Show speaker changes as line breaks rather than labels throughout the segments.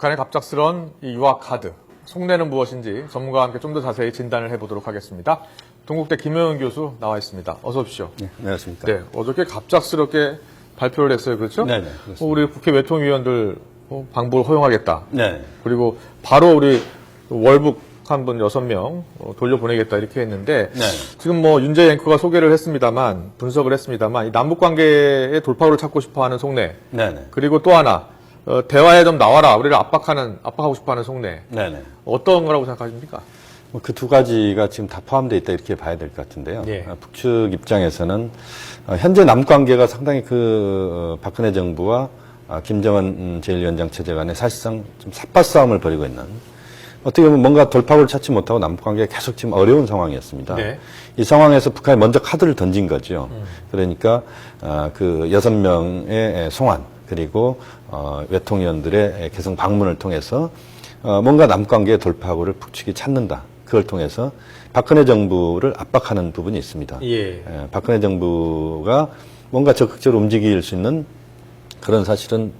북한의 갑작스런 이 유학 카드, 속내는 무엇인지 전문가와 함께 좀 더 자세히 진단을 해보도록 하겠습니다. 동국대 김영은 교수 나와 있습니다. 어서 오십시오.
네, 안녕하십니까.
네, 어저께 갑작스럽게 발표를 했어요. 그렇죠?
네네.
우리 국회 외통위원들 방북을 허용하겠다.
네.
그리고 바로 우리 월북 한 분 6명 돌려보내겠다 이렇게 했는데
네.
지금 뭐 윤재 앵커가 소개를 했습니다만 분석을 했습니다만 이 남북 관계의 돌파구를 찾고 싶어하는 속내
네네.
그리고 또 하나 대화에 좀 나와라 우리를 압박하고 싶어하는 속내
네네.
어떤 거라고 생각하십니까?
그 두 가지가 지금 다 포함되어 있다 이렇게 봐야 될 것 같은데요.
예.
북측 입장에서는 현재 남북 관계가 상당히 박근혜 정부와 김정은 제1위원장 체제 간에 사실상 좀 삿발 싸움을 벌이고 있는 어떻게 보면 뭔가 돌파구를 찾지 못하고 남북 관계가 계속 지금 어려운 상황이었습니다.
네.
이 상황에서 북한이 먼저 카드를 던진 거죠. 그러니까 그 6명의 송환 그리고 외통위원들의 개성 방문을 통해서 뭔가 남북 관계의 돌파구를 북측이 찾는다. 그걸 통해서 박근혜 정부를 압박하는 부분이 있습니다.
예.
박근혜 정부가 뭔가 적극적으로 움직일 수 있는 그런 사실은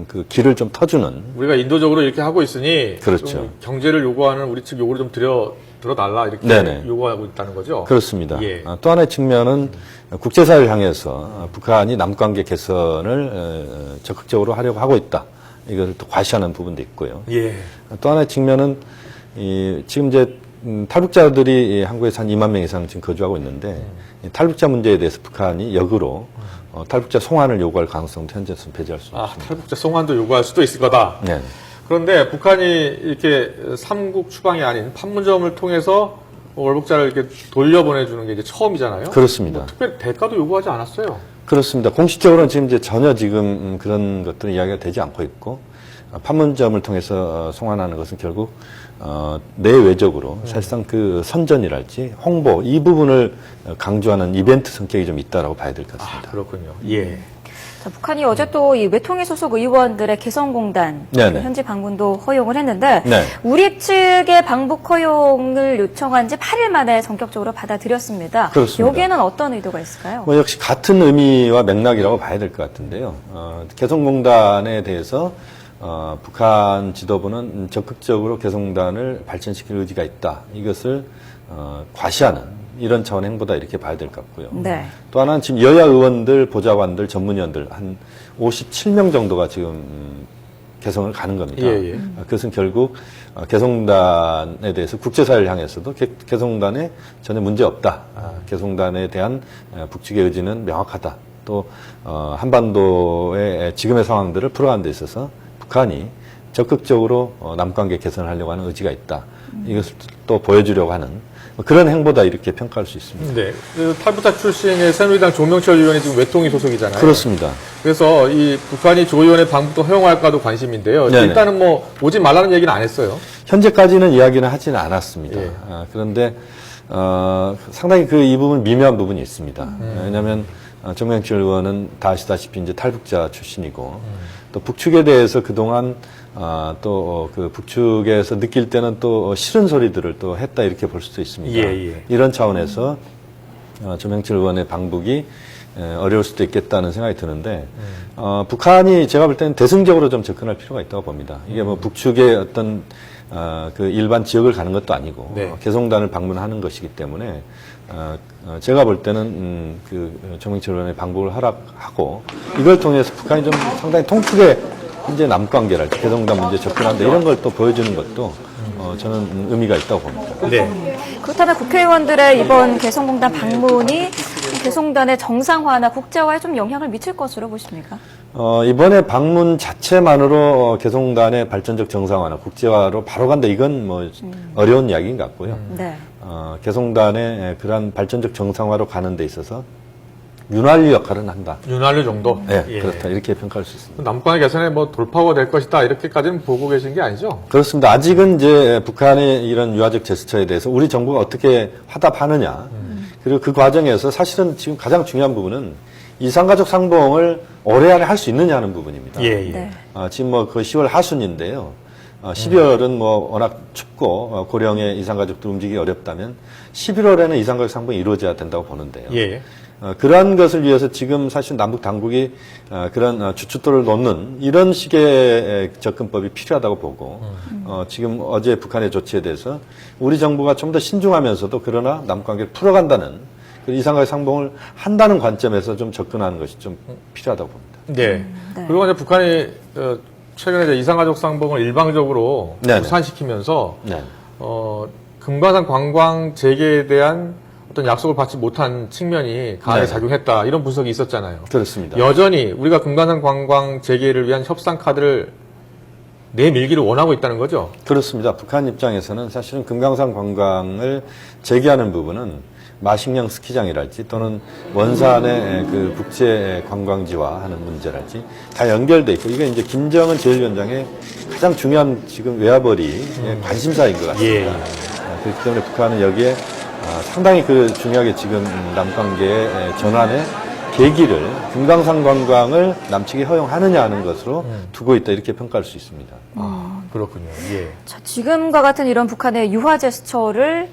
그 길을 좀 터주는
우리가 인도적으로 이렇게 하고 있으니
그렇죠.
좀 경제를 요구하는 우리 측 요구를 좀 들어달라 이렇게
네네.
요구하고 있다는 거죠.
그렇습니다.
예.
또 하나의 측면은 국제사회를 향해서 북한이 남북관계 개선을 적극적으로 하려고 하고 있다. 이걸 또 과시하는 부분도 있고요.
예.
또 하나의 측면은 지금 이제 탈북자들이 한국에서 한 2만 명 이상 지금 거주하고 있는데 이 탈북자 문제에 대해서 북한이 역으로 탈북자 송환을 요구할 가능성도 현재는 배제할 수 없습니다.
탈북자 송환도 요구할 수도 있을 거다.
네.
그런데 북한이 이렇게 삼국 추방이 아닌 판문점을 통해서 월북자를 이렇게 돌려보내주는 게 이제 처음이잖아요.
그렇습니다.
특별히 대가도 요구하지 않았어요. 그렇습니다.
공식적으로는 지금 이제 전혀 지금 그런 것들은 이야기가 되지 않고 있고 판문점을 통해서 송환하는 것은 결국 내외적으로 사실상 그 선전이랄지 홍보 이 부분을 강조하는 이벤트 성격이 좀 있다라고 봐야 될 것 같습니다.
그렇군요. 예.
자, 북한이 어제 또 이 외통위 소속 의원들의 개성공단 현지 방문도 허용을 했는데
네.
우리 측의 방북 허용을 요청한 지 8일 만에 전격적으로 받아들였습니다.
그렇습니다.
여기에는 어떤 의도가 있을까요?
역시 같은 의미와 맥락이라고 봐야 될 것 같은데요. 개성공단에 대해서 북한 지도부는 적극적으로 개성공단을 발전시킬 의지가 있다. 이것을 과시하는 이런 차원의 행보다 이렇게 봐야 될 것 같고요.
네.
또 하나는 지금 여야 의원들, 보좌관들, 전문위원들 한 57명 정도가 지금 개성을 가는 겁니다.
예, 예.
그것은 결국 개성공단에 대해서 국제사회를 향해서도 개성공단에 전혀 문제 없다. 개성공단에 대한 북측의 의지는 명확하다. 또 한반도의 지금의 상황들을 풀어가는 데 있어서 북한이 적극적으로 남관계 개선을 하려고 하는 의지가 있다. 이것을 또 보여주려고 하는 그런 행보다 이렇게 평가할 수 있습니다.
네. 탈북자 출신의 새누리당 조명철 의원이 지금 외통위 소속이잖아요.
그렇습니다.
그래서 이 북한이 조 의원의 방북도 허용할까도 관심인데요.
네네.
일단은 뭐 오지 말라는 얘기는 안 했어요.
현재까지는 이야기는 하지는 않았습니다.
예.
그런데 상당히 이 부분 미묘한 부분이 있습니다. 왜냐하면 정명철 의원은 다 아시다시피 이제 탈북자 출신이고 또 북측에 대해서 그동안 또 그 북측에서 느낄 때는 또 싫은 소리들을 또 했다 이렇게 볼 수도 있습니다.
예, 예.
이런 차원에서 정명철 의원의 방북이 어려울 수도 있겠다는 생각이 드는데 북한이 제가 볼 때는 대승적으로 좀 접근할 필요가 있다고 봅니다. 이게 뭐 북측의 어떤 그 일반 지역을 가는 것도 아니고
네.
개성단을 방문하는 것이기 때문에 제가 볼 때는 정명철 의원의 방북을 허락하고 이걸 통해서 북한이 좀 상당히 통크게 현재 남관계랄지 개성단 문제 접근한다 이런 걸 또 보여주는 것도 저는 의미가 있다고 봅니다.
네.
그렇다면 국회의원들의 이번 개성공단 방문이 개성공단의 정상화나 국제화에 좀 영향을 미칠 것으로 보십니까?
이번에 방문 자체만으로 개성공단의 발전적 정상화나 국제화로 바로 간다 이건 뭐 어려운 이야기인 것 같고요.
네.
개성공단의 그러한 발전적 정상화로 가는 데 있어서 윤활유 역할은 한다.
윤활유 정도?
네,
예.
그렇다. 이렇게 평가할 수 있습니다.
남북관계 개선에 뭐 돌파구가 될 것이다. 이렇게까지는 보고 계신 게 아니죠?
그렇습니다. 아직은 이제 북한의 이런 유화적 제스처에 대해서 우리 정부가 어떻게 화답하느냐. 그리고 그 과정에서 사실은 지금 가장 중요한 부분은 이산가족 상봉을 올해 안에 할 수 있느냐 하는 부분입니다.
예, 예.
네.
지금 뭐 그 10월 하순인데요. 12월은 뭐 워낙 춥고 고령의 이산가족들 움직이기 어렵다면 11월에는 이산가족 상봉이 이루어져야 된다고 보는데요.
예.
그러한 것을 위해서 지금 사실 남북 당국이 그런 주춧돌을 놓는 이런 식의 접근법이 필요하다고 보고 지금 어제 북한의 조치에 대해서 우리 정부가 좀 더 신중하면서도 그러나 남북관계를 풀어간다는 이상하게 상봉을 한다는 관점에서 좀 접근하는 것이 좀 필요하다고 봅니다.
네.
네.
그리고 이제 북한이 최근에 이제 이산가족 상봉을 일방적으로
네네.
무산시키면서
네.
금강산 관광 재개에 대한 어떤 약속을 받지 못한 측면이 강하게
네.
작용했다 이런 분석이 있었잖아요.
그렇습니다.
여전히 우리가 금강산 관광 재개를 위한 협상 카드를 내밀기를 원하고 있다는 거죠.
그렇습니다. 북한 입장에서는 사실은 금강산 관광을 재개하는 부분은 마식령 스키장이랄지 또는 원산의 그 국제 관광지화 하는 문제랄지 다 연결돼 있고 이게 이제 김정은 제1위원장의 가장 중요한 지금 외화벌이 관심사인 것 같습니다.
예.
그렇기 때문에 북한은 여기에 상당히 그 중요하게 지금 남관계의 전환의 계기를 금강산 관광을 남측이 허용하느냐 하는 것으로 두고 있다 이렇게 평가할 수 있습니다.
아, 그렇군요. 예.
자, 지금과 같은 이런 북한의 유화 제스처를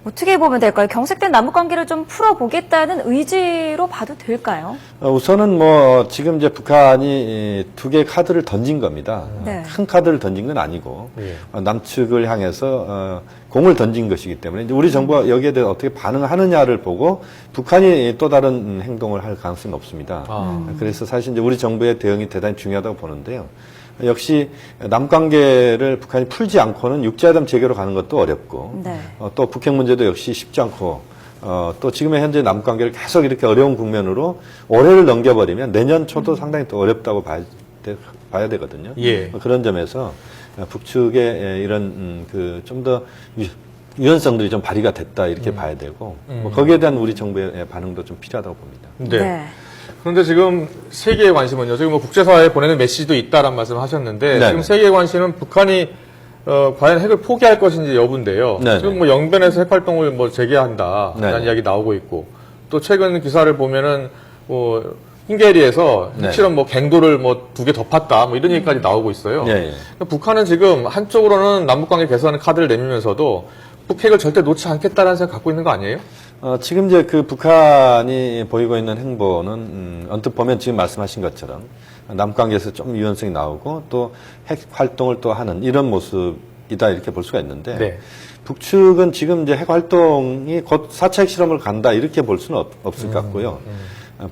어떻게 보면 될까요? 경색된 남북관계를 좀 풀어보겠다는 의지로 봐도 될까요?
우선은 뭐 지금 이제 북한이 두 개의 카드를 던진 겁니다.
네.
큰 카드를 던진 건 아니고
예.
남측을 향해서 공을 던진 것이기 때문에 이제 우리 정부가 여기에 대해 어떻게 반응하느냐를 보고 북한이 또 다른 행동을 할 가능성이 높습니다. 그래서 사실 이제 우리 정부의 대응이 대단히 중요하다고 보는데요. 역시 남관계를 북한이 풀지 않고는 육지회담 재개로 가는 것도 어렵고
네.
또 북핵 문제도 역시 쉽지 않고 또 지금의 현재 남관계를 계속 이렇게 어려운 국면으로 올해를 넘겨버리면 내년 초도 상당히 또 어렵다고 봐야 되거든요.
예.
그런 점에서 북측의 이런 그 좀 더 유연성들이 좀 발휘가 됐다 이렇게 봐야 되고 뭐 거기에 대한 우리 정부의 반응도 좀 필요하다고 봅니다.
네. 그런데 지금 세계의 관심은요. 지금 뭐 국제사회에 보내는 메시지도 있다라는 말씀을 하셨는데
네네.
지금 세계의 관심은 북한이 과연 핵을 포기할 것인지 여부인데요.
네네.
지금 뭐 영변에서 핵 활동을 뭐 재개한다라는
네네.
이야기 나오고 있고 또 최근 기사를 보면은 뭐 헝게리에서
네네.
핵실험 뭐 갱도를 뭐 2개 덮었다 뭐 이런 얘기까지 나오고 있어요.
예, 예.
그러니까 북한은 지금 한쪽으로는 남북관계 개선하는 카드를 내밀면서도 북핵을 절대 놓지 않겠다라는 생각 갖고 있는 거 아니에요?
지금 이제 그 북한이 보이고 있는 행보는 언뜻 보면 지금 말씀하신 것처럼 남관계에서 좀 유연성이 나오고 또 핵 활동을 또 하는 이런 모습이다 이렇게 볼 수가 있는데
네.
북측은 지금 이제 핵 활동이 곧 4차 핵실험을 간다 이렇게 볼 수는 없을 것 같고요.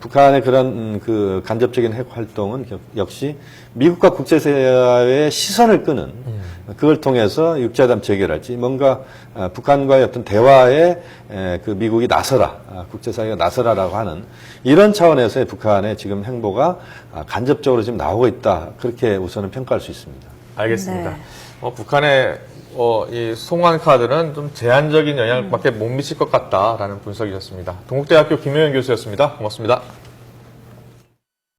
북한의 그런 그 간접적인 핵 활동은 역시 미국과 국제사회의 시선을 끄는 그걸 통해서 육지회담 재개랄지 뭔가 북한과의 어떤 대화에 그 미국이 나서라, 국제사회가 나서라라고 하는 이런 차원에서의 북한의 지금 행보가 간접적으로 지금 나오고 있다. 그렇게 우선은 평가할 수 있습니다.
알겠습니다.
네.
북한의 이 송환 카드는 좀 제한적인 영향밖에 못 미칠 것 같다라는 분석이셨습니다. 동국대학교 김효연 교수였습니다. 고맙습니다.